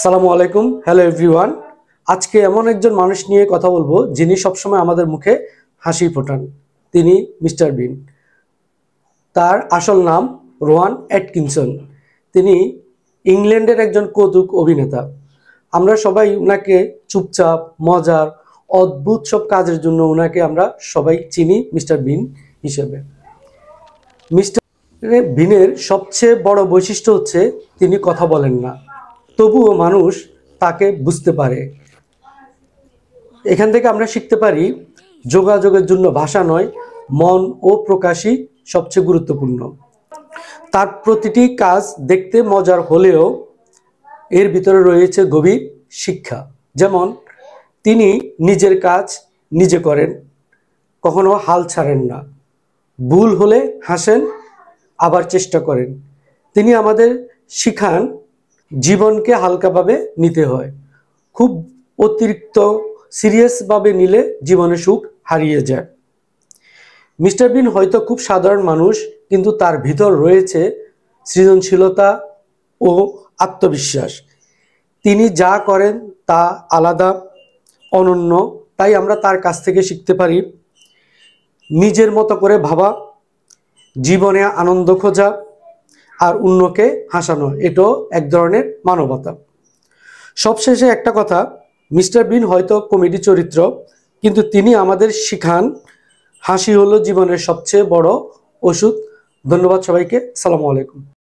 আসসালামু আলাইকুম। Hello everyone. আজকে এমন একজন মানুষ নিয়ে কথা বলবো যিনি সবসময় আমাদের মুখে হাসি ফোটান। তিনি মিস্টার বিন। তার আসল নাম রোয়ান অ্যাটকিনসন। তিনি ইংল্যান্ডের একজন কৌতুক অভিনেতা। আমরা সবাই উনাকে চুপচাপ মজার অদ্ভুত সব কাজের জন্য উনাকে আমরা সবাই চিনি মিস্টার বিন হিসেবে। মিস্টার বিনের সবচেয়ে বড় বৈশিষ্ট্য হচ্ছে তিনি কথা বলেন না, তবুও মানুষ তাকে বুঝতে পারে। এখান থেকে আমরা শিখতে পারি যোগাযোগের জন্য ভাষা নয়, মন ও প্রকাশই সবচেয়ে গুরুত্বপূর্ণ। তার প্রতিটি কাজ দেখতে মজার হলেও এর ভিতরে রয়েছে গভীর শিক্ষা। যেমন তিনি নিজের কাজ নিজে করেন, কখনো হাল ছাড়েন না, ভুল হলে হাসেন, আবার চেষ্টা করেন। তিনি আমাদের শিখান জীবনকে হালকাভাবে নিতে হয়। খুব অতিরিক্ত সিরিয়াসভাবে নিলে জীবনে সুখ হারিয়ে যায়। মিস্টার বিন হয়তো খুব সাধারণ মানুষ, কিন্তু তার ভিতর রয়েছে সৃজনশীলতা ও আত্মবিশ্বাস। তিনি যা করেন তা আলাদা, অনন্য। তাই আমরা তার কাছ থেকে শিখতে পারি নিজের মতো করে ভাবা, জীবনে আনন্দ খোঁজা আর অন্যকে হাসানো। এটাও এক ধরনের মানবতা। সবশেষে একটা কথা, মিস্টার বিন হয়তো কমেডি চরিত্র, কিন্তু তিনি আমাদের শিখান হাসি হলো জীবনের সবচেয়ে বড় ওষুধ। ধন্যবাদ সবাইকে। আসসালামু আলাইকুম।